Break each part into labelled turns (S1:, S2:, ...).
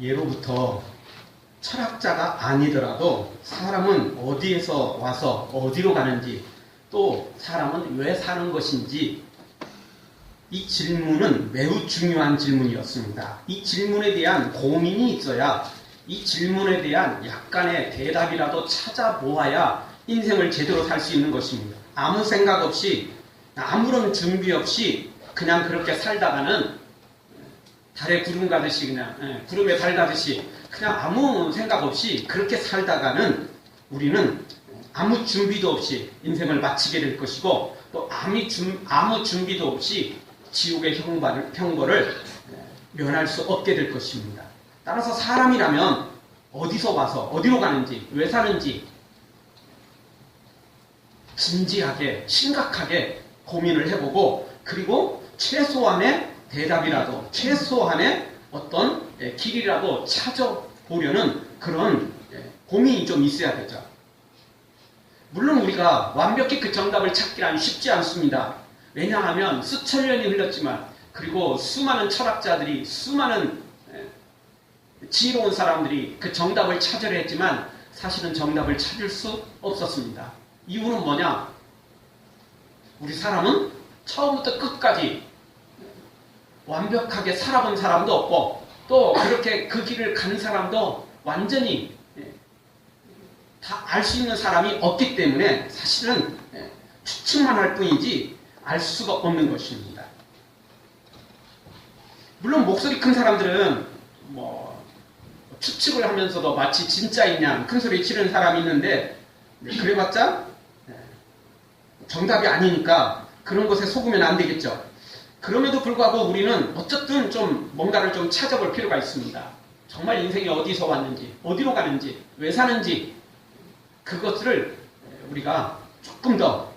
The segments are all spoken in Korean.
S1: 예로부터 철학자가 아니더라도 사람은 어디에서 와서 어디로 가는지, 또 사람은 왜 사는 것인지, 이 질문은 매우 중요한 질문이었습니다. 이 질문에 대한 고민이 있어야 이 질문에 대한 약간의 대답이라도 찾아보아야 인생을 제대로 살 수 있는 것입니다. 아무 생각 없이, 아무런 준비 없이 그냥 그렇게 살다가는 달에 구름 가듯이, 그냥 구름에 달 가듯이 그냥 아무 생각 없이 그렇게 살다가는 우리는 아무 준비도 없이 인생을 마치게 될 것이고, 또 아무 준비도 없이 지옥의 형벌을 면할 수 없게 될 것입니다. 따라서 사람이라면 어디서 와서 어디로 가는지, 왜 사는지 진지하게, 심각하게 고민을 해보고, 그리고 최소한의 대답이라도, 최소한의 어떤 길이라도 찾아보려는 그런 고민이 좀 있어야 되죠. 물론 우리가 완벽히 그 정답을 찾기란 쉽지 않습니다. 왜냐하면 수천 년이 흘렀지만, 그리고 수많은 철학자들이, 수많은 지혜로운 사람들이 그 정답을 찾으려 했지만 사실은 정답을 찾을 수 없었습니다. 이유는 뭐냐? 우리 사람은 처음부터 끝까지 완벽하게 살아본 사람도 없고, 또 그렇게 그 길을 간 사람도 완전히 다 알 수 있는 사람이 없기 때문에 사실은 추측만 할 뿐이지 알 수가 없는 것입니다. 물론 목소리 큰 사람들은 추측을 하면서도 마치 진짜인 양 큰 소리 치는 사람이 있는데, 그래봤자 정답이 아니니까 그런 것에 속으면 안 되겠죠. 그럼에도 불구하고 우리는 어쨌든 좀 뭔가를 좀 찾아볼 필요가 있습니다. 정말 인생이 어디서 왔는지, 어디로 가는지, 왜 사는지, 그것을 우리가 조금 더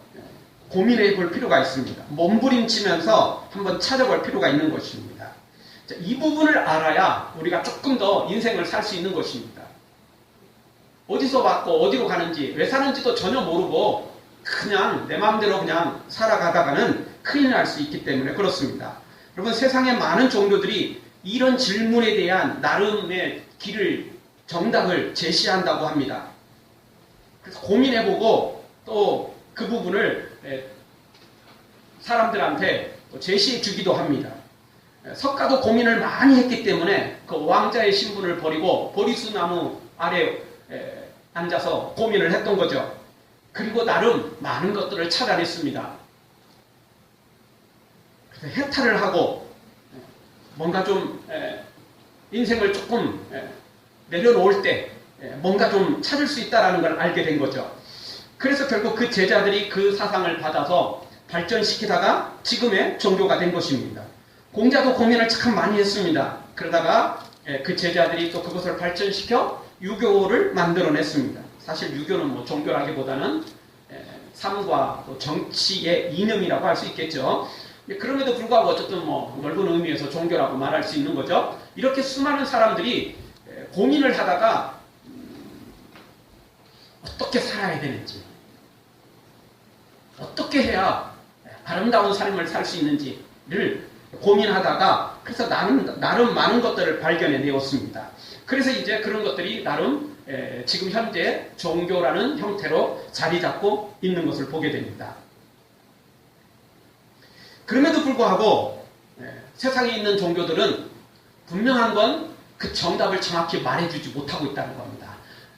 S1: 고민해 볼 필요가 있습니다. 몸부림치면서 한번 찾아볼 필요가 있는 것입니다. 이 부분을 알아야 우리가 조금 더 인생을 살 수 있는 것입니다. 어디서 왔고 어디로 가는지, 왜 사는지도 전혀 모르고 그냥 내 마음대로 그냥 살아가다가는 큰일 날 수 있기 때문에 그렇습니다. 여러분, 세상의 많은 종교들이 이런 질문에 대한 나름의 길을, 정답을 제시한다고 합니다. 그래서 고민해보고 또 그 부분을 사람들한테 제시해 주기도 합니다. 석가도 고민을 많이 했기 때문에 그 왕자의 신분을 버리고 보리수나무 아래 앉아서 고민을 했던 거죠. 그리고 나름 많은 것들을 찾아냈습니다. 그래서 해탈을 하고 뭔가 좀 인생을 조금 내려놓을 때 뭔가 좀 찾을 수 있다는 걸 알게 된 거죠. 그래서 결국 그 제자들이 그 사상을 받아서 발전시키다가 지금의 종교가 된 것입니다. 공자도 고민을 참 많이 했습니다. 그러다가 그 제자들이 또 그것을 발전시켜 유교를 만들어냈습니다. 사실 유교는 종교라기보다는 삶과 또 정치의 이념이라고 할 수 있겠죠. 그럼에도 불구하고 어쨌든 넓은 의미에서 종교라고 말할 수 있는 거죠. 이렇게 수많은 사람들이 고민을 하다가 어떻게 살아야 되는지, 어떻게 해야 아름다운 삶을 살 수 있는지를 고민하다가, 그래서 나름 많은 것들을 발견해 내었습니다. 그래서 이제 그런 것들이 나름 지금 현재 종교라는 형태로 자리 잡고 있는 것을 보게 됩니다. 그럼에도 불구하고 세상에 있는 종교들은 분명한 건 그 정답을 정확히 말해주지 못하고 있다는 겁니다.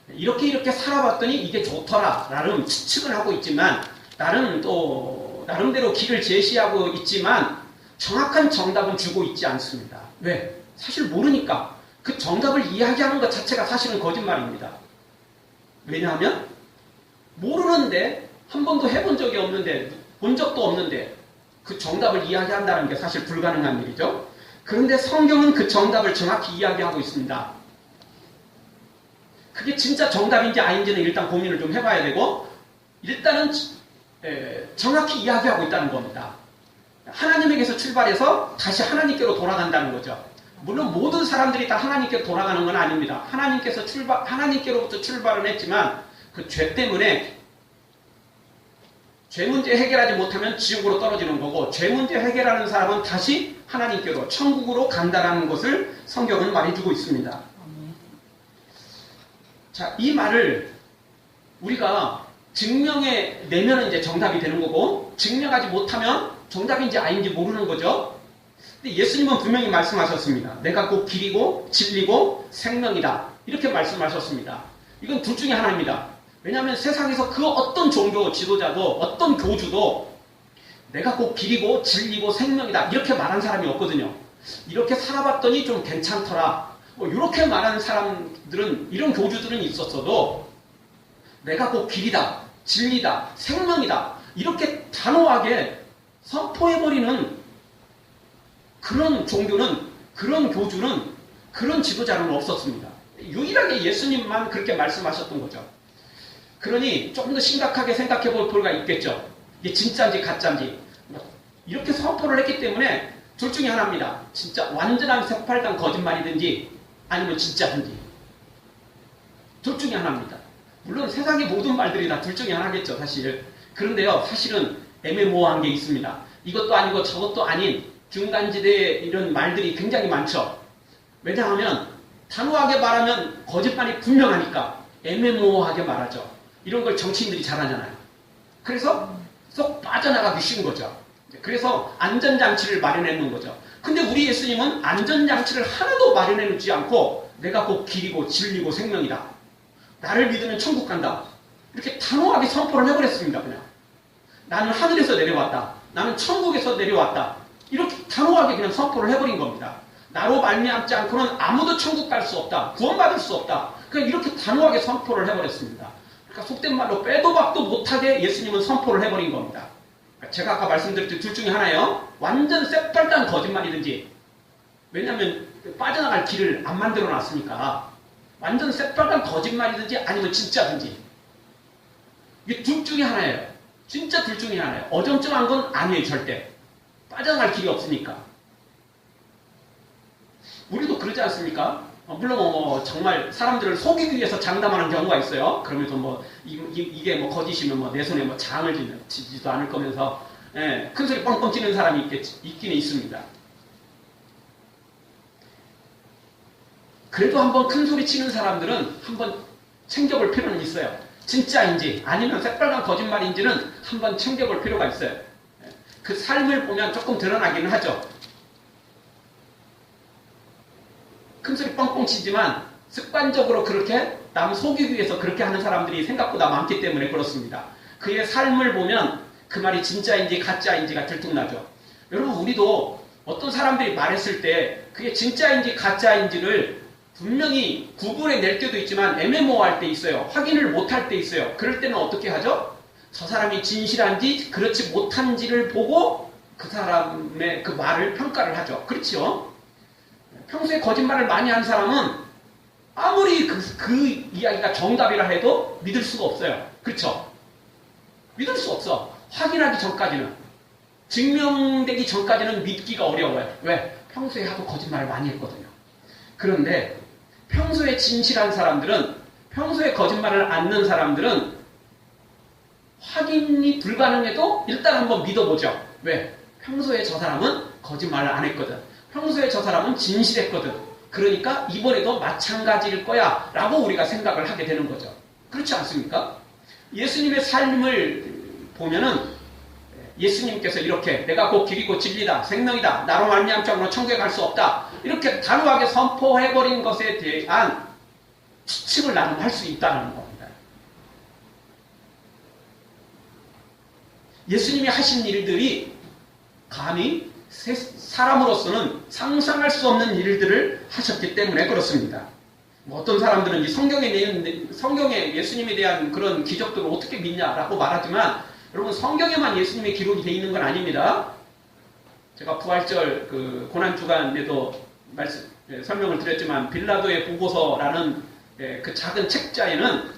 S1: 이렇게 살아봤더니 이게 좋더라, 나름 추측을 하고 있지만, 나름대로 길을 제시하고 있지만 정확한 정답은 주고 있지 않습니다. 왜? 사실 모르니까. 그 정답을 이야기하는 것 자체가 사실은 거짓말입니다. 왜냐하면 모르는데, 한 번도 해본 적이 없는데, 본 적도 없는데 그 정답을 이야기한다는 게 사실 불가능한 일이죠. 그런데 성경은 그 정답을 정확히 이야기하고 있습니다. 그게 진짜 정답인지 아닌지는 일단 고민을 좀 해봐야 되고, 일단은 정확히 이야기하고 있다는 겁니다. 하나님에게서 출발해서 다시 하나님께로 돌아간다는 거죠. 물론 모든 사람들이 다 하나님께로 돌아가는 건 아닙니다. 하나님께로부터 출발은 했지만 그 죄 때문에 죄 문제 해결하지 못하면 지옥으로 떨어지는 거고, 죄 문제 해결하는 사람은 다시 하나님께로 천국으로 간다라는 것을 성경은 말해주고 있습니다. 자, 이 말을 우리가 증명해 내면 이제 정답이 되는 거고, 증명하지 못하면 정답인지 아닌지 모르는 거죠. 근데 예수님은 분명히 말씀하셨습니다. 내가 곧 길이고 진리고 생명이다. 이렇게 말씀하셨습니다. 이건 둘 중에 하나입니다. 왜냐하면 세상에서 그 어떤 종교 지도자도 어떤 교주도 내가 곧 길이고 진리고 생명이다 이렇게 말한 사람이 없거든요. 이렇게 살아봤더니 좀 괜찮더라. 뭐 이렇게 말하는 사람들은, 이런 교주들은 있었어도 내가 곧 길이다, 진리다, 생명이다 이렇게 단호하게 선포해버리는 그런 종교는, 그런 교주는, 그런 지도자는 없었습니다. 유일하게 예수님만 그렇게 말씀하셨던 거죠. 그러니 조금 더 심각하게 생각해 볼 필요가 있겠죠. 이게 진짜인지 가짜인지. 이렇게 선포를 했기 때문에 둘 중에 하나입니다. 진짜 완전한 새빨간 거짓말이든지 아니면 진짜든지. 둘 중에 하나입니다. 물론 세상의 모든 말들이 다 둘 중에 하나겠죠, 사실. 그런데요, 사실은 애매모호한 게 있습니다. 이것도 아니고 저것도 아닌 중간지대의 이런 말들이 굉장히 많죠. 왜냐하면 단호하게 말하면 거짓말이 분명하니까 애매모호하게 말하죠. 이런 걸 정치인들이 잘하잖아요. 그래서 쏙 빠져나가기 쉬운 거죠. 그래서 안전장치를 마련해 놓은 거죠. 근데 우리 예수님은 안전장치를 하나도 마련해 놓지 않고 내가 곧 길이고 진리고 생명이다. 나를 믿으면 천국 간다. 이렇게 단호하게 선포를 해버렸습니다. 그냥. 나는 하늘에서 내려왔다. 나는 천국에서 내려왔다. 이렇게 단호하게 그냥 선포를 해버린 겁니다. 나로 말미암지 않고는 아무도 천국 갈 수 없다. 구원받을 수 없다. 그냥 이렇게 단호하게 선포를 해버렸습니다. 그러니까 속된 말로 빼도 박도 못하게 예수님은 선포를 해버린 겁니다. 제가 아까 말씀드렸듯이 둘 중에 하나예요. 완전 새빨간 거짓말이든지, 왜냐하면 빠져나갈 길을 안 만들어 놨으니까 완전 새빨간 거짓말이든지 아니면 진짜든지, 이게 둘 중에 하나예요. 진짜 둘 중에 하나예요. 어정쩡한 건 아니에요. 절대. 빠져나갈 길이 없으니까. 우리도 그러지 않습니까? 물론 정말 사람들을 속이기 위해서 장담하는 경우가 있어요. 그러면서 이게 거짓이면 내 손에 장을 지지도 않을 거면서 큰 소리 뻥뻥 치는 사람이 있기는 있습니다. 그래도 한번 큰 소리 치는 사람들은 한번 챙겨볼 필요는 있어요. 진짜인지 아니면 새빨간 거짓말인지는 한번 챙겨볼 필요가 있어요. 그 삶을 보면 조금 드러나기는 하죠. 큰소리 뻥뻥 치지만 습관적으로 그렇게 남 속이기 위해서 그렇게 하는 사람들이 생각보다 많기 때문에 그렇습니다. 그의 삶을 보면 그 말이 진짜인지 가짜인지가 들통나죠. 여러분, 우리도 어떤 사람들이 말했을 때 그게 진짜인지 가짜인지를 분명히 구분해 낼 때도 있지만 애매모호할 때 있어요. 확인을 못할 때 있어요. 그럴 때는 어떻게 하죠? 저 사람이 진실한지 그렇지 못한지를 보고 그 사람의 그 말을 평가를 하죠. 그렇죠? 평소에 거짓말을 많이 한 사람은 아무리 그 이야기가 정답이라 해도 믿을 수가 없어요. 그렇죠? 믿을 수 없어. 확인하기 전까지는. 증명되기 전까지는 믿기가 어려워요. 왜? 평소에 하도 거짓말을 많이 했거든요. 그런데 평소에 진실한 사람들은, 평소에 거짓말을 않는 사람들은 확인이 불가능해도 일단 한번 믿어보죠. 왜? 평소에 저 사람은 거짓말을 안 했거든. 평소에 저 사람은 진실했거든. 그러니까 이번에도 마찬가지일 거야 라고 우리가 생각을 하게 되는 거죠. 그렇지 않습니까? 예수님의 삶을 보면은 예수님께서 이렇게 내가 곧 길이고 진리다, 생명이다, 나로 말미암지 않고는 천국에 갈 수 없다, 이렇게 단호하게 선포해버린 것에 대한 추측을 나름 할 수 있다는 겁니다. 예수님이 하신 일들이 감히 사람으로서는 상상할 수 없는 일들을 하셨기 때문에 그렇습니다. 어떤 사람들은 성경에 예수님에 대한 그런 기적들을 어떻게 믿냐라고 말하지만, 여러분, 성경에만 예수님의 기록이 되어 있는 건 아닙니다. 제가 부활절 고난주간에도 설명을 드렸지만, 빌라도의 보고서라는 그 작은 책자에는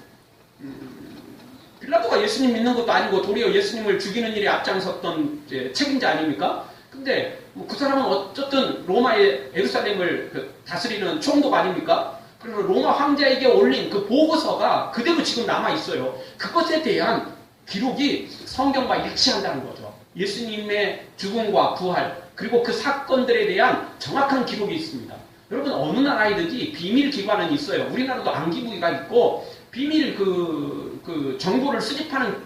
S1: 빌라도가 예수님 믿는 것도 아니고 도리어 예수님을 죽이는 일에 앞장섰던 책임자 아닙니까? 근데 그 사람은 어쨌든 로마의 예루살렘을 다스리는 총독 아닙니까? 그리고 로마 황제에게 올린 그 보고서가 그대로 지금 남아 있어요. 그것에 대한 기록이 성경과 일치한다는 거죠. 예수님의 죽음과 부활, 그리고 그 사건들에 대한 정확한 기록이 있습니다. 여러분, 어느 나라이든지 비밀 기관은 있어요. 우리나라도 안기부가 있고 비밀 그 정보를 수집하는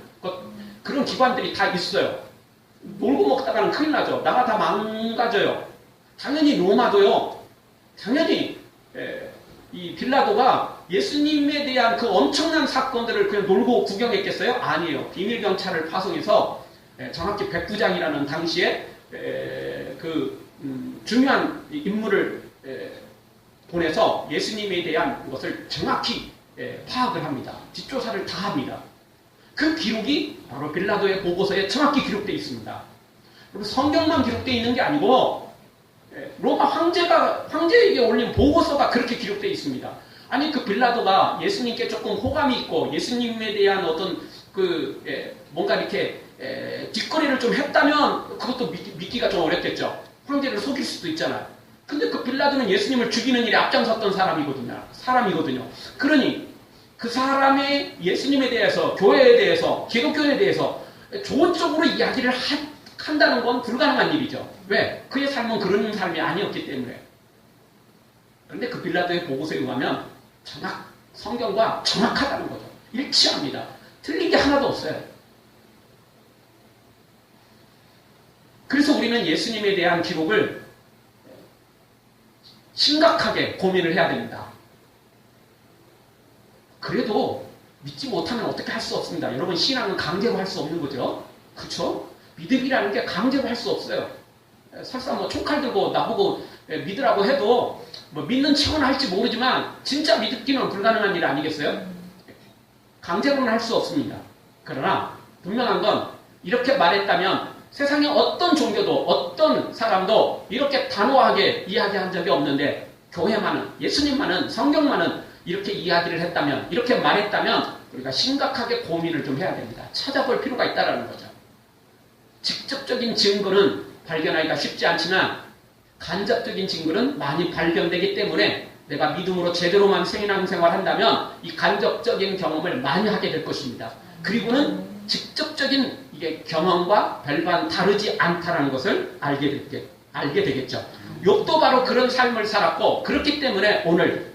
S1: 그런 기관들이 다 있어요. 놀고 먹다가는 큰일 나죠. 나라 다 망가져요. 당연히 로마도요. 당연히 이 빌라도가 예수님에 대한 그 엄청난 사건들을 그냥 놀고 구경했겠어요? 아니에요. 비밀 경찰을 파송해서 정확히 백부장이라는 당시에 중요한 인물을 보내서 예수님에 대한 것을 정확히 파악을 합니다. 뒷조사를 다 합니다. 그 기록이 바로 빌라도의 보고서에 정확히 기록되어 있습니다. 그리고 성경만 기록되어 있는 게 아니고 로마 황제에게 올린 보고서가 그렇게 기록되어 있습니다. 아니, 그 빌라도가 예수님께 조금 호감이 있고 예수님에 대한 어떤 뭔가 이렇게 뒷거리를 좀 했다면 그것도 믿기가 좀 어렵겠죠. 황제를 속일 수도 있잖아요. 근데 그 빌라도는 예수님을 죽이는 일에 앞장섰던 사람이거든요. 그러니 그 사람의 예수님에 대해서, 교회에 대해서, 기독교에 대해서 좋은 쪽으로 이야기를 한다는 건 불가능한 일이죠. 왜? 그의 삶은 그런 삶이 아니었기 때문에. 그런데 그 빌라도의 보고서에 의하면 성경과 정확하다는 거죠. 일치합니다. 틀린 게 하나도 없어요. 그래서 우리는 예수님에 대한 기록을 심각하게 고민을 해야 됩니다. 그래도 믿지 못하면 어떻게 할 수 없습니다. 여러분, 신앙은 강제로 할 수 없는 거죠. 그렇죠? 믿음이라는 게 강제로 할 수 없어요. 설사 총칼 들고 나보고 믿으라고 해도 믿는 척은 할지 모르지만 진짜 믿기는 불가능한 일 아니겠어요? 강제로는 할 수 없습니다. 그러나 분명한 건 이렇게 말했다면 세상에 어떤 종교도 어떤 사람도 이렇게 단호하게 이야기한 적이 없는데 교회만은, 예수님만은, 성경만은 이렇게 이야기를 했다면, 이렇게 말했다면 우리가 심각하게 고민을 좀 해야 됩니다. 찾아볼 필요가 있다는 거죠. 직접적인 증거는 발견하기가 쉽지 않지만 간접적인 증거는 많이 발견되기 때문에 내가 믿음으로 제대로만 신앙생활 한다면 이 간접적인 경험을 많이 하게 될 것입니다. 그리고는 직접적인 이게 경험과 별반 다르지 않다는 것을 알게 되겠죠. 욥도 바로 그런 삶을 살았고, 그렇기 때문에 오늘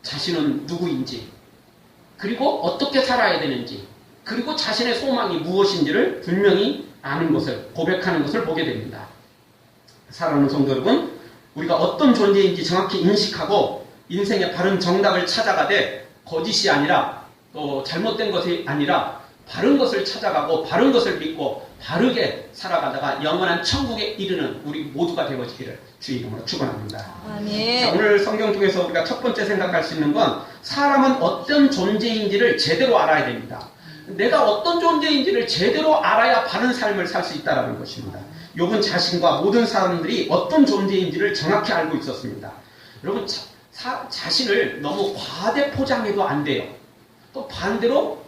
S1: 자신은 누구인지, 그리고 어떻게 살아야 되는지, 그리고 자신의 소망이 무엇인지를 분명히 아는 것을, 고백하는 것을 보게 됩니다. 사랑하는 성도 여러분, 우리가 어떤 존재인지 정확히 인식하고 인생의 바른 정답을 찾아가되 거짓이 아니라 또 잘못된 것이 아니라 바른 것을 찾아가고 바른 것을 믿고 바르게 살아가다가 영원한 천국에 이르는 우리 모두가 되어지기를 주의 이름으로 축원합니다.
S2: 아멘.
S1: 오늘 성경 중에서 우리가 첫 번째 생각할 수 있는 건 사람은 어떤 존재인지를 제대로 알아야 됩니다. 내가 어떤 존재인지를 제대로 알아야 바른 삶을 살 수 있다는 것입니다. 욥은 자신과 모든 사람들이 어떤 존재인지를 정확히 알고 있었습니다. 여러분, 자신을 너무 과대 포장해도 안 돼요. 또 반대로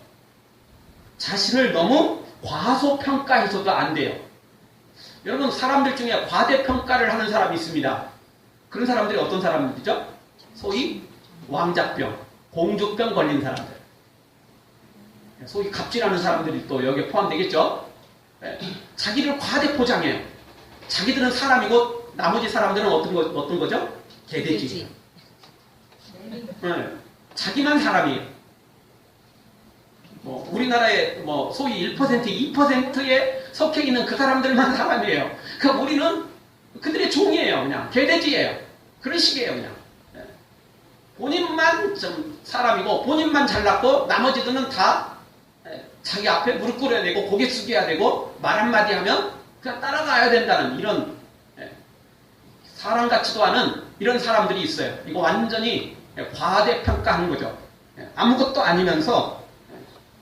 S1: 자신을 너무 과소평가해서도 안 돼요. 여러분, 사람들 중에 과대평가를 하는 사람이 있습니다. 그런 사람들이 어떤 사람들이죠? 소위 왕자병, 공주병 걸린 사람들. 소위 갑질하는 사람들이 또 여기에 포함되겠죠? 자기를 과대 포장해요. 자기들은 사람이고 나머지 사람들은 어떤 거죠? 개돼지. 자기만 사람이에요. 우리나라의 소위 1%, 2%에 속해 있는 그 사람들만 사람이에요. 그러니까 우리는 그들의 종이에요. 그냥 개돼지예요. 그런 식이에요. 그냥 본인만 좀 사람이고 본인만 잘났고 나머지들은 다 자기 앞에 무릎 꿇어야 되고 고개 숙여야 되고 말 한마디 하면 그냥 따라가야 된다는 이런 사람 같지도 않은 이런 사람들이 있어요. 이거 완전히 과대평가하는 거죠. 아무것도 아니면서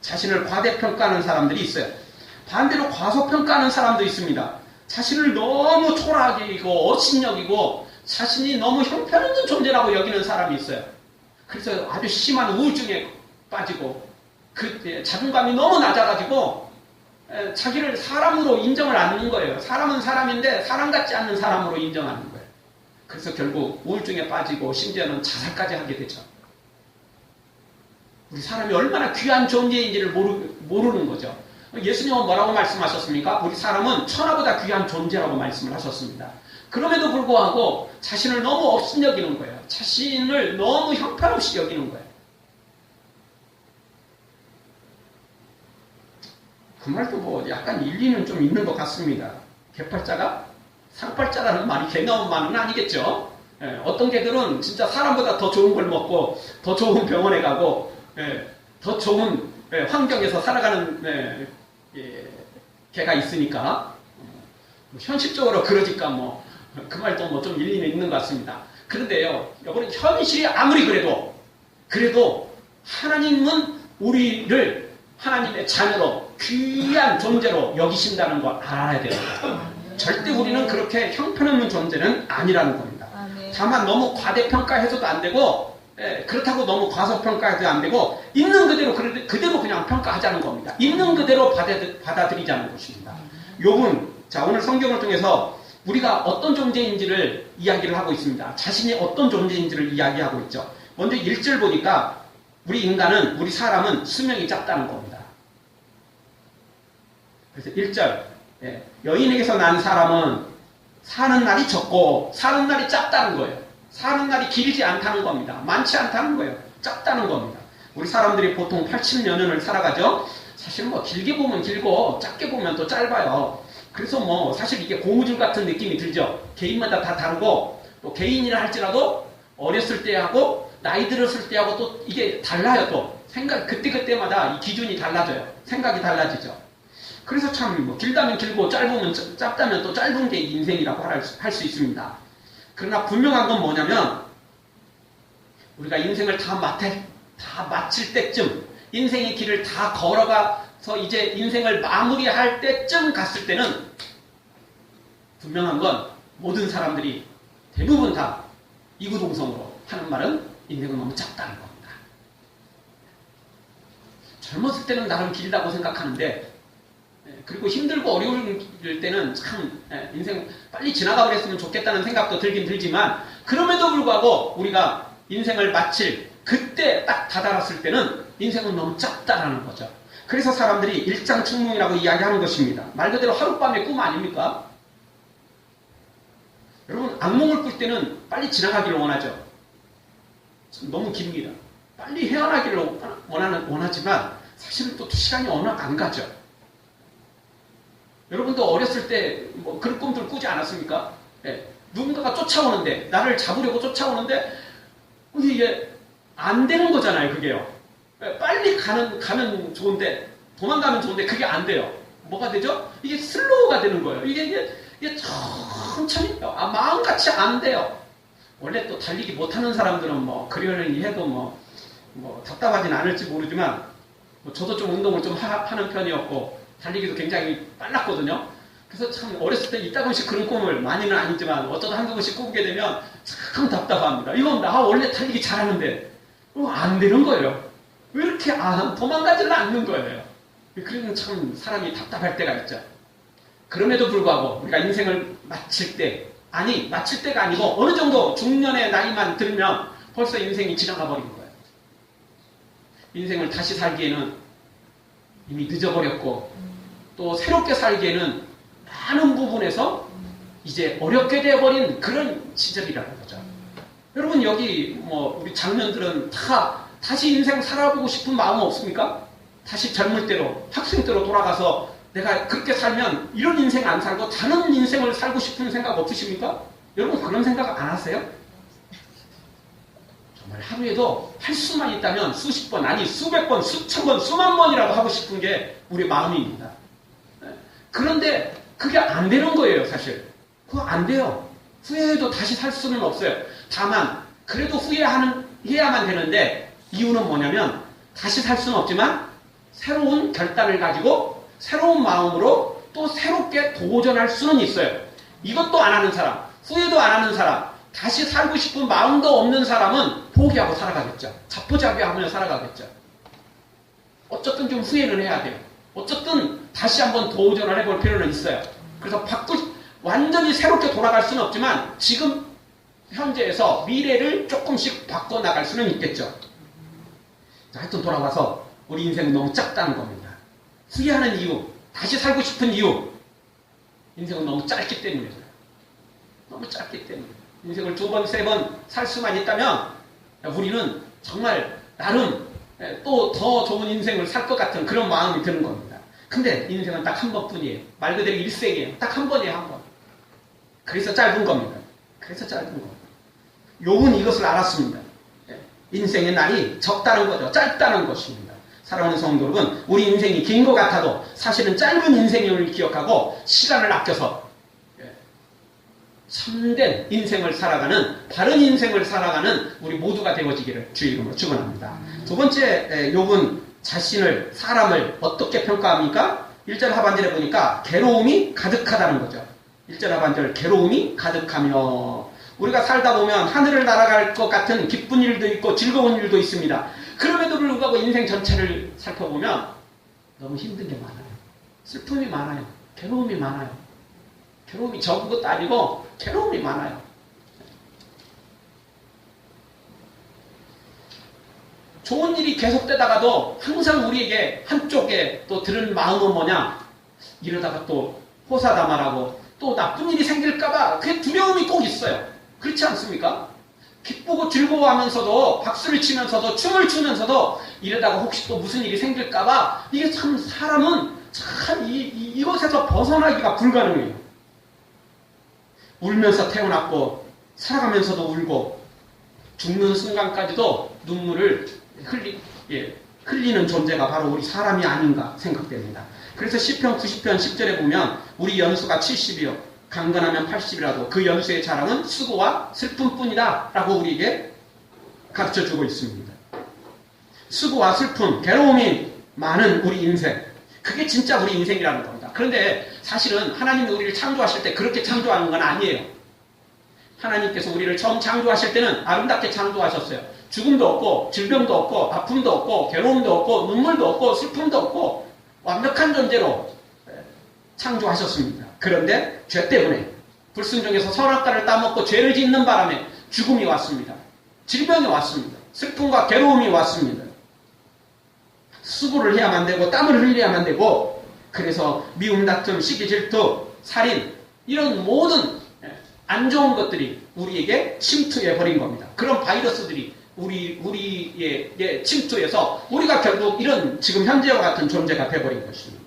S1: 자신을 과대평가하는 사람들이 있어요. 반대로 과소평가하는 사람도 있습니다. 자신을 너무 초라하게 여기고 업신여기고 자신이 너무 형편없는 존재라고 여기는 사람이 있어요. 그래서 아주 심한 우울증에 빠지고 자존감이 너무 낮아가지고 자기를 사람으로 인정을 안 하는 거예요. 사람은 사람인데 사람 같지 않는 사람으로 인정하는 거예요. 그래서 결국 우울증에 빠지고 심지어는 자살까지 하게 되죠. 우리 사람이 얼마나 귀한 존재인지를 모르는 거죠. 예수님은 뭐라고 말씀하셨습니까? 우리 사람은 천하보다 귀한 존재라고 말씀을 하셨습니다. 그럼에도 불구하고 자신을 너무 없인 여기는 거예요. 자신을 너무 형편없이 여기는 거예요. 그 말도 뭐 약간 일리는 좀 있는 것 같습니다. 개팔자가 상팔자라는 말이 개나온 말은 아니겠죠. 어떤 개들은 진짜 사람보다 더 좋은 걸 먹고 더 좋은 병원에 가고 더 좋은 환경에서 살아가는 개가 있으니까 현실적으로 그러니까 뭐 그 말도 뭐 좀 일리는 있는 것 같습니다. 그런데요, 여러분 현실이 아무리 그래도 하나님은 우리를 하나님의 자녀로 귀한 존재로 여기신다는 걸 알아야 돼요. 절대 우리는 그렇게 형편없는 존재는 아니라는 겁니다. 다만 너무 과대평가해서도 안 되고 그렇다고 너무 과소평가해도 안 되고 있는 그대로 그냥 평가하자는 겁니다. 있는 그대로 받아들이자는 것입니다. 욥은 자 오늘 성경을 통해서 우리가 어떤 존재인지를 이야기를 하고 있습니다. 자신이 어떤 존재인지를 이야기하고 있죠. 먼저 1절 보니까 우리 사람은 수명이 짧다는 겁니다. 그래서 1절 여인에게서 난 사람은 사는 날이 적고 사는 날이 짧다는 거예요. 사는 날이 길지 않다는 겁니다. 많지 않다는 거예요. 짧다는 겁니다. 우리 사람들이 보통 80년을 살아가죠. 사실 뭐 길게 보면 길고 짧게 보면 또 짧아요. 그래서 뭐 사실 이게 고무줄 같은 느낌이 들죠. 개인마다 다 다르고 또 개인이라 할지라도 어렸을 때하고 나이 들었을 때하고 또 이게 달라요. 또 생각 그때마다 이 기준이 달라져요. 생각이 달라지죠. 그래서 참 뭐 길다면 길고 짧으면 짧다면 또 짧은 게 인생이라고 할 수 있습니다. 그러나 분명한 건 뭐냐면 우리가 인생을 다 마칠 때쯤 인생의 길을 다 걸어가서 이제 인생을 마무리할 때쯤 갔을 때는 분명한 건 모든 사람들이 대부분 다 이구동성으로 하는 말은 인생은 너무 짧다는 겁니다. 젊었을 때는 나름 길다고 생각하는데 그리고 힘들고 어려울 때는 참 인생 빨리 지나가 버렸으면 좋겠다는 생각도 들긴 들지만 그럼에도 불구하고 우리가 인생을 마칠 그때 딱 다다랐을 때는 인생은 너무 짧다라는 거죠. 그래서 사람들이 일장춘몽이라고 이야기하는 것입니다. 말 그대로 하룻밤의 꿈 아닙니까? 여러분 악몽을 꿀 때는 빨리 지나가기를 원하죠. 너무 깁니다. 빨리 헤어나기를 원하지만 사실은 또 시간이 워낙 안 가죠. 여러분도 어렸을 때 뭐 그런 꿈들 꾸지 않았습니까? 누군가가 쫓아오는데 나를 잡으려고 쫓아오는데 이게 안 되는 거잖아요. 그게요. 빨리 가면 좋은데 도망가면 좋은데 그게 안 돼요. 뭐가 되죠? 이게 슬로우가 되는 거예요. 이게 천천히 마음같이 안 돼요. 원래 또 달리기 못하는 사람들은 뭐 그러려니 해도 뭐 답답하진 않을지 모르지만 뭐 저도 좀 운동을 좀 하는 편이었고 달리기도 굉장히 빨랐거든요. 그래서 참 어렸을 때 이따금씩 그런 꿈을 많이는 아니지만 어쩌다 한두 번씩 꾸게 되면 참 답답합니다. 이건 나 원래 달리기 잘하는데 안 되는 거예요. 왜 이렇게 도망가지를 않는 거예요. 그러면 참 사람이 답답할 때가 있죠. 그럼에도 불구하고 우리가 인생을 마칠 때가 아니고 어느 정도 중년의 나이만 들면 벌써 인생이 지나가 버린 거예요. 인생을 다시 살기에는 이미 늦어버렸고 또 새롭게 살기에는 많은 부분에서 이제 어렵게 되어버린 그런 시절이라는 거죠. 여러분 여기 우리 장년들은 다시 인생 살아보고 싶은 마음 없습니까? 다시 젊을 때로 학생 때로 돌아가서 내가 그렇게 살면 이런 인생 안 살고 다른 인생을 살고 싶은 생각 없으십니까? 여러분 그런 생각 안 하세요? 정말 하루에도 할 수만 있다면 수십 번 아니 수백 번 수천 번 수만 번이라도 하고 싶은 게 우리 마음입니다. 그런데 그게 안 되는 거예요. 사실 그거 안 돼요. 후회해도 다시 살 수는 없어요. 다만 그래도 후회해야만 되는데 이유는 뭐냐면 다시 살 수는 없지만 새로운 결단을 가지고 새로운 마음으로 또 새롭게 도전할 수는 있어요. 이것도 안 하는 사람, 후회도 안 하는 사람, 다시 살고 싶은 마음도 없는 사람은 포기하고 살아가겠죠. 자포자기하며 살아가겠죠. 어쨌든 좀 후회는 해야 돼요. 어쨌든 다시 한번 도전을 해볼 필요는 있어요. 그래서 완전히 새롭게 돌아갈 수는 없지만 지금 현재에서 미래를 조금씩 바꿔나갈 수는 있겠죠. 하여튼 돌아와서 우리 인생은 너무 짧다는 겁니다. 후회하는 이유, 다시 살고 싶은 이유, 인생은 너무 짧기 때문이에요. 너무 짧기 때문에. 인생을 2번, 3번 살 수만 있다면 우리는 정말 나름 또 더 좋은 인생을 살 것 같은 그런 마음이 드는 겁니다. 근데 인생은 딱 한 번뿐이에요. 말 그대로 일생이에요. 딱 한 번이에요, 한 번. 그래서 짧은 겁니다. 그래서 짧은 겁니다. 욥은 이것을 알았습니다. 인생의 날이 적다는 거죠. 짧다는 것입니다. 사랑하는 성도 여러분, 우리 인생이 긴 것 같아도 사실은 짧은 인생임을 기억하고 시간을 아껴서 참된 인생을 살아가는, 바른 인생을 살아가는 우리 모두가 되어지기를 주의 이름으로 축원합니다. 두 번째, 욥은 자신을, 사람을 어떻게 평가합니까? 1절 하반절에 보니까 괴로움이 가득하다는 거죠. 1절 하반절, 괴로움이 가득하며. 우리가 살다 보면 하늘을 날아갈 것 같은 기쁜 일도 있고 즐거운 일도 있습니다. 그럼에도 불구하고 인생 전체를 살펴보면 너무 힘든 게 많아요. 슬픔이 많아요. 괴로움이 많아요. 괴로움이 적은 것도 아니고 괴로움이 많아요. 좋은 일이 계속되다가도 항상 우리에게 한쪽에 또 들은 마음은 뭐냐? 이러다가 또 호사다말하고 또 나쁜 일이 생길까봐 그게 두려움이 꼭 있어요. 그렇지 않습니까? 기쁘고 즐거워하면서도 박수를 치면서도 춤을 추면서도 이러다가 혹시 또 무슨 일이 생길까봐 이게 참 사람은 참 이것에서 벗어나기가 불가능해요. 울면서 태어났고 살아가면서도 울고 죽는 순간까지도 눈물을 흘리는 존재가 바로 우리 사람이 아닌가 생각됩니다. 그래서 시편 90편 10절에 보면 우리 연수가 70이요 강건하면 80이라도 그 연수의 자랑은 수고와 슬픔뿐이다 라고 우리에게 가르쳐주고 있습니다. 수고와 슬픔, 괴로움이 많은 우리 인생, 그게 진짜 우리 인생이라는 겁니다. 그런데 사실은 하나님이 우리를 창조하실 때 그렇게 창조하는 건 아니에요. 하나님께서 우리를 처음 창조하실 때는 아름답게 창조하셨어요. 죽음도 없고 질병도 없고 아픔도 없고 괴로움도 없고 눈물도 없고 슬픔도 없고 완벽한 존재로 창조하셨습니다. 그런데 죄 때문에 불순종해서 선악과를 따먹고 죄를 짓는 바람에 죽음이 왔습니다. 질병이 왔습니다. 슬픔과 괴로움이 왔습니다. 수고를 해야만 되고 땀을 흘려야만 되고 그래서 미움, 다툼, 시기, 질투, 살인 이런 모든 안 좋은 것들이 우리에게 침투해 버린 겁니다. 그런 바이러스들이 우리의 침투해서 우리가 결국 이런 지금 현재와 같은 존재가 되어버린 것입니다.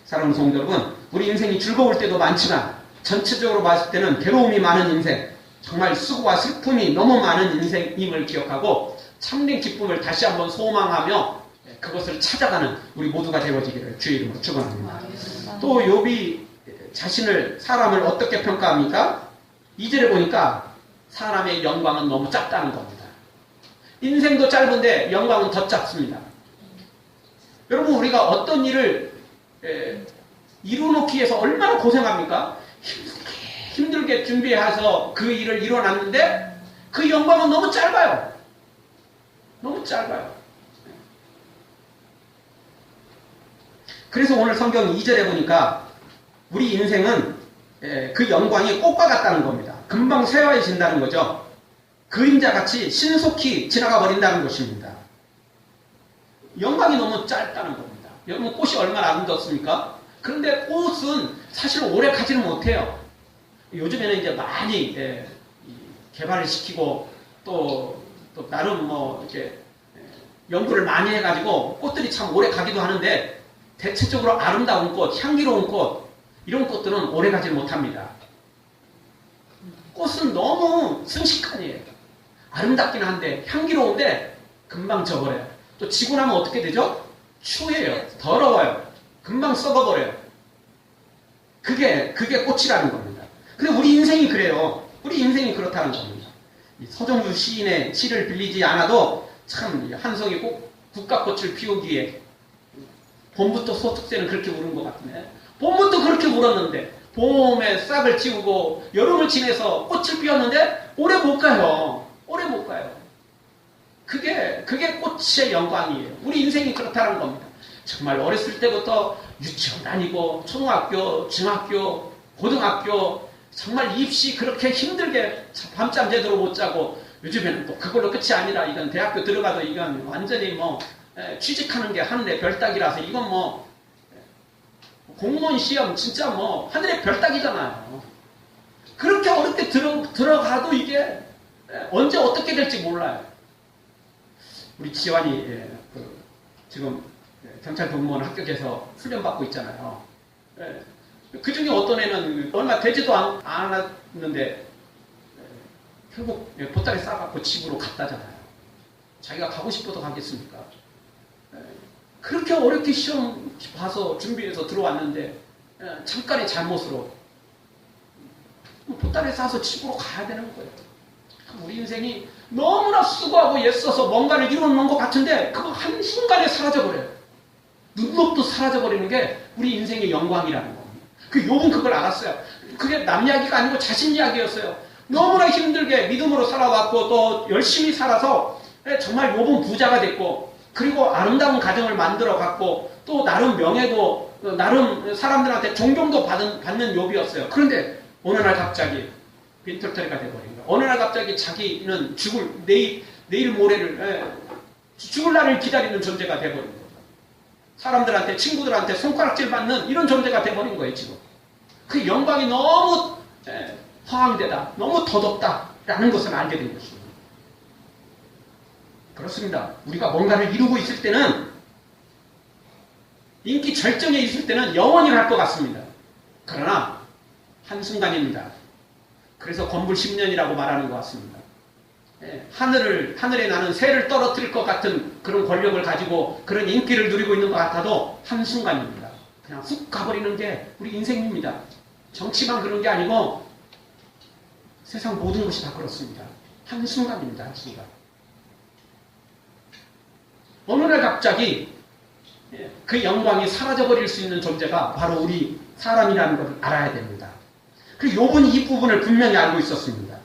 S1: 사랑하는 성도 여러분, 우리 인생이 즐거울 때도 많지만 전체적으로 봤을 때는 괴로움이 많은 인생, 정말 수고와 슬픔이 너무 많은 인생임을 기억하고 참된 기쁨을 다시 한번 소망하며 그것을 찾아가는 우리 모두가 되어지기를 주의 이름으로 축원합니다. 또 욥이 자신을, 사람을 어떻게 평가합니까? 2절에 보니까 사람의 영광은 너무 짧다는 겁니다. 인생도 짧은데 영광은 더 짧습니다. 여러분, 우리가 어떤 일을 이루놓기 위해서 얼마나 고생합니까? 힘들게 준비해서 그 일을 이뤄놨는데 그 영광은 너무 짧아요. 너무 짧아요. 그래서 오늘 성경 2절에 보니까 우리 인생은 그 영광이 꽃과 같다는 겁니다. 금방 쇠화해진다는 거죠. 그림자같이 신속히 지나가 버린다는 것입니다. 영광이 너무 짧다는 겁니다. 여러분, 꽃이 얼마나 아름답습니까? 그런데 꽃은 사실 오래 가지는 못해요. 요즘에는 이제 많이 개발을 시키고 또 나름 이렇게 연구를 많이 해가지고 꽃들이 참 오래 가기도 하는데 대체적으로 아름다운 꽃, 향기로운 꽃 이런 꽃들은 오래 가지 못합니다. 꽃은 너무 순식간이에요. 아름답긴 한데 향기로운데 금방 져버려요. 또 지고 나면 어떻게 되죠? 추해요. 더러워요. 금방 썩어버려요. 그게 꽃이라는 겁니다. 근데 우리 인생이 그래요. 우리 인생이 그렇다는 겁니다. 서정주 시인의 시를 빌리지 않아도 참 한 송이 국화꽃을 피우기에 봄부터 소특새는 그렇게 우는 것 같네. 봄부터 그렇게 울었는데 봄에 싹을 틔우고 여름을 지내서 꽃을 피웠는데 오래 못 가요. 오래 못 가요. 그게 꽃의 영광이에요. 우리 인생이 그렇다는 겁니다. 정말 어렸을 때부터 유치원 다니고 초등학교, 중학교, 고등학교 정말 입시 그렇게 힘들게 밤잠 제대로 못 자고 요즘에는 또 그걸로 끝이 아니라 이건 대학교 들어가도 이건 완전히 뭐 취직하는 게 하늘의 별따기라서 이건 뭐 공무원 시험 진짜 뭐 하늘의 별따기잖아요. 그렇게 어렵게 들어가도 이게 언제 어떻게 될지 몰라요. 우리 지환이 지금 경찰 공무원 합격해서 훈련받고 있잖아요. 그 중에 어떤 애는 얼마 되지도 않았는데 결국 보따리 싸갖고 집으로 갔다잖아요. 자기가 가고 싶어도 가겠습니까? 그렇게 어렵게 시험 봐서 준비해서 들어왔는데 잠깐의 잘못으로 보따리 싸서 집으로 가야 되는 거예요. 우리 인생이 너무나 수고하고 애써서 뭔가를 이루어놓은 것 같은데 그거 한순간에 사라져버려요. 눈높도 사라져버리는 게 우리 인생의 영광이라는 겁니다. 그 욥은 그걸 알았어요. 그게 남 이야기가 아니고 자신 이야기였어요. 너무나 힘들게 믿음으로 살아왔고 또 열심히 살아서 정말 욥은 부자가 됐고 그리고 아름다운 가정을 만들어 갔고 또 나름 명예도 나름 사람들한테 존경도 받는 욥이었어요. 그런데 어느 날 갑자기 빈털터리가 돼버린 거예요. 어느 날 갑자기 자기는 내일 모레를 죽을 날을 기다리는 존재가 돼버린 거예요. 사람들한테 친구들한테 손가락질 받는 이런 존재가 돼버린 거예요. 지금 그 영광이 너무 허황되다, 너무 더덥다라는 것을 알게 된 것입니다. 그렇습니다. 우리가 뭔가를 이루고 있을 때는 인기 절정에 있을 때는 영원히 할 것 같습니다. 그러나 한순간입니다. 그래서 건불 10년이라고 말하는 것 같습니다. 하늘에 나는 새를 떨어뜨릴 것 같은 그런 권력을 가지고 그런 인기를 누리고 있는 것 같아도 한순간입니다. 그냥 훅 가버리는 게 우리 인생입니다. 정치만 그런 게 아니고 세상 모든 것이 다 그렇습니다. 한순간입니다. 한순간. 어느 날 갑자기 그 영광이 사라져버릴 수 있는 존재가 바로 우리 사람이라는 것을 알아야 됩니다. 그리고 욥은 이 부분을 분명히 알고 있었습니다.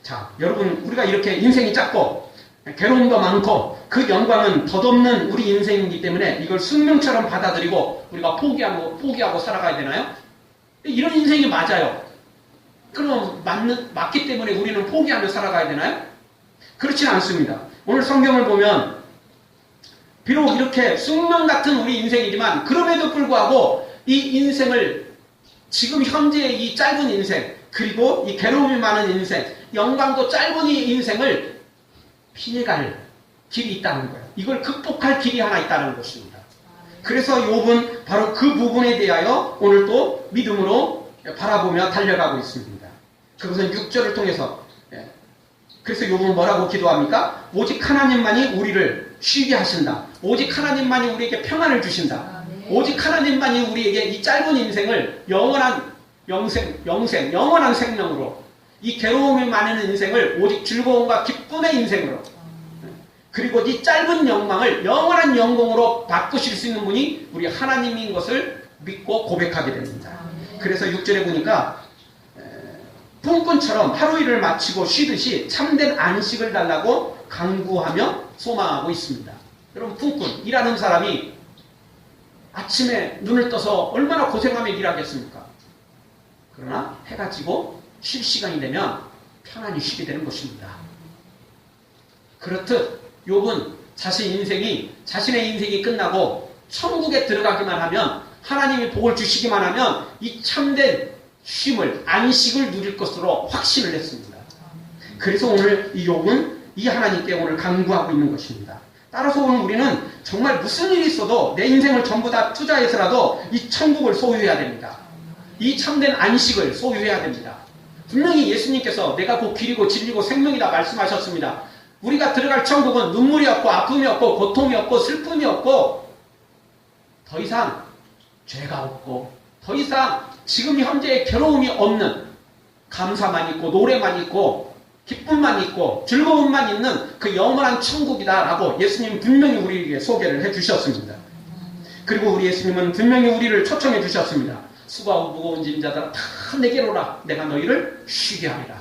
S1: 자, 여러분 우리가 이렇게 인생이 짧고 괴로움도 많고 그 영광은 덧없는 우리 인생이기 때문에 이걸 숙명처럼 받아들이고 우리가 포기하고 살아가야 되나요? 이런 인생이 맞아요. 그럼 맞기 때문에 우리는 포기하며 살아가야 되나요? 그렇지는 않습니다. 오늘 성경을 보면 비록 이렇게 숙명 같은 우리 인생이지만 그럼에도 불구하고 이 인생을 지금 현재의 이 짧은 인생 그리고 이 괴로움이 많은 인생 영광도 짧은 이 인생을 피해갈 길이 있다는 거예요. 이걸 극복할 길이 하나 있다는 것입니다. 그래서 욥은 바로 그 부분에 대하여 오늘 또 믿음으로 바라보며 달려가고 있습니다. 그것은 6절을 통해서 그래서 욥은 뭐라고 기도합니까? 오직 하나님만이 우리를 쉬게 하신다. 오직 하나님만이 우리에게 평안을 주신다. 오직 하나님만이 우리에게 이 짧은 인생을 영원한 영원한 생명으로 이 괴로움이 많은 인생을 오직 즐거움과 기쁨의 인생으로 그리고 이 짧은 영광을 영원한 영광으로 바꾸실 수 있는 분이 우리 하나님인 것을 믿고 고백하게 됩니다. 그래서 6절에 보니까 품꾼처럼 하루 일을 마치고 쉬듯이 참된 안식을 달라고 간구하며 소망하고 있습니다. 여러분 품꾼, 일하는 사람이 아침에 눈을 떠서 얼마나 고생하며 일하겠습니까? 그러나 해가 지고 쉴 시간이 되면 편안히 쉬게 되는 것입니다. 그렇듯 욥은 자신의 인생이 끝나고 천국에 들어가기만 하면 하나님이 복을 주시기만 하면 이 참된 쉼을 안식을 누릴 것으로 확신을 했습니다. 그래서 오늘 이 욥은 이 하나님께 오늘 간구하고 있는 것입니다. 따라서 오늘 우리는 정말 무슨 일이 있어도 내 인생을 전부 다 투자해서라도 이 천국을 소유해야 됩니다. 이 참된 안식을 소유해야 됩니다. 분명히 예수님께서 내가 곧 길이고 진리고 생명이다 말씀하셨습니다. 우리가 들어갈 천국은 눈물이 없고 아픔이 없고 고통이 없고 슬픔이 없고 더 이상 죄가 없고 더 이상 지금 현재의 괴로움이 없는 감사만 있고 노래만 있고 기쁨만 있고 즐거움만 있는 그 영원한 천국이다라고 예수님 분명히 우리에게 소개를 해주셨습니다. 그리고 우리 예수님은 분명히 우리를 초청해 주셨습니다. 수고하고 무거운 짐 자들아 다 내게로 오라 내가 너희를 쉬게 하리라.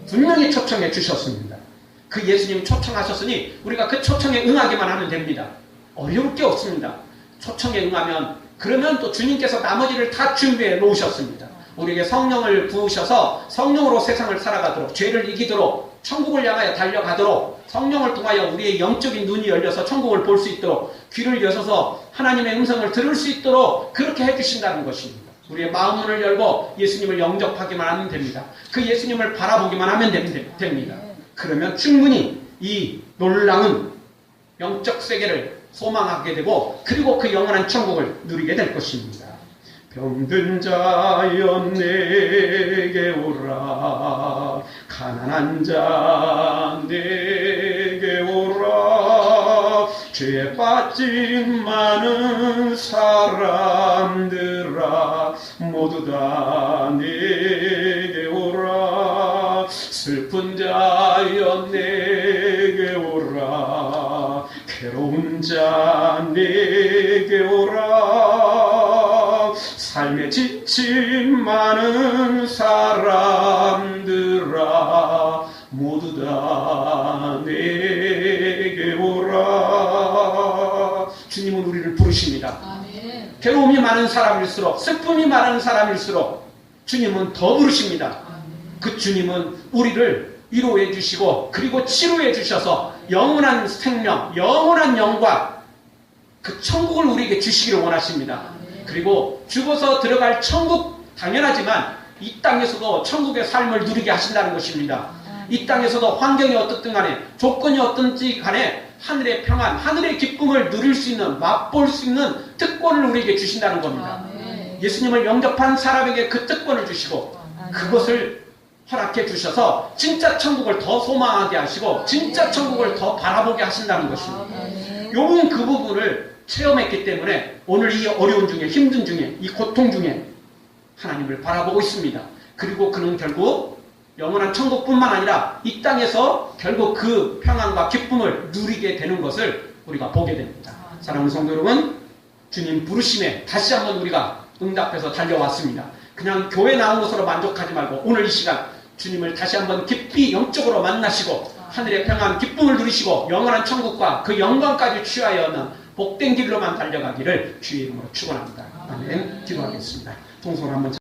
S1: 분명히 초청해 주셨습니다. 그 예수님 초청하셨으니 우리가 그 초청에 응하기만 하면 됩니다. 어려울 게 없습니다. 초청에 응하면 그러면 또 주님께서 나머지를 다 준비해 놓으셨습니다. 우리에게 성령을 부으셔서 성령으로 세상을 살아가도록 죄를 이기도록 천국을 향하여 달려가도록 성령을 통하여 우리의 영적인 눈이 열려서 천국을 볼 수 있도록 귀를 여셔서 하나님의 음성을 들을 수 있도록 그렇게 해주신다는 것입니다. 우리의 마음문을 열고 예수님을 영접하기만 하면 됩니다. 그 예수님을 바라보기만 하면 됩니다. 그러면 충분히 이 놀라운 영적 세계를 소망하게 되고 그리고 그 영원한 천국을 누리게 될 것입니다. 병든 자여 내게 오라, 가난한 자 내게 오라, 죄에 빠진 많은 사람들아 모두 다 내게 오라, 슬픈 자여 내게 오라, 괴로운 자 내게 오라, 삶에 지친 많은 사람들아 모두 다 내게 오라. 주님은 우리를 부르십니다. 아멘. 괴로움이 많은 사람일수록, 슬픔이 많은 사람일수록 주님은 더 부르십니다. 아멘. 그 주님은 우리를 위로해 주시고 그리고 치료해 주셔서 영원한 생명, 영원한 영광, 그 천국을 우리에게 주시기를 원하십니다. 그리고 죽어서 들어갈 천국 당연하지만 이 땅에서도 천국의 삶을 누리게 하신다는 것입니다. 이 땅에서도 환경이 어떻든 간에 조건이 어떤지 간에 하늘의 평안, 하늘의 기쁨을 누릴 수 있는, 맛볼 수 있는 특권을 우리에게 주신다는 겁니다. 예수님을 영접한 사람에게 그 특권을 주시고 그것을 허락해 주셔서 진짜 천국을 더 소망하게 하시고 진짜 천국을 더 바라보게 하신다는 것입니다. 요번 그 부분을 체험했기 때문에 오늘 이 어려운 중에, 힘든 중에, 이 고통 중에 하나님을 바라보고 있습니다. 그리고 그는 결국 영원한 천국뿐만 아니라 이 땅에서 결국 그 평안과 기쁨을 누리게 되는 것을 우리가 보게 됩니다. 사랑하는 성도 여러분, 주님 부르심에 다시 한번 우리가 응답해서 달려왔습니다. 그냥 교회 나온 것으로 만족하지 말고 오늘 이 시간 주님을 다시 한번 깊이 영적으로 만나시고 하늘의 평안, 기쁨을 누리시고 영원한 천국과 그 영광까지 취하여는 복된 길로만 달려가기를 주의 이름으로 축원합니다. 아멘. 기도하겠습니다. 통성을 한번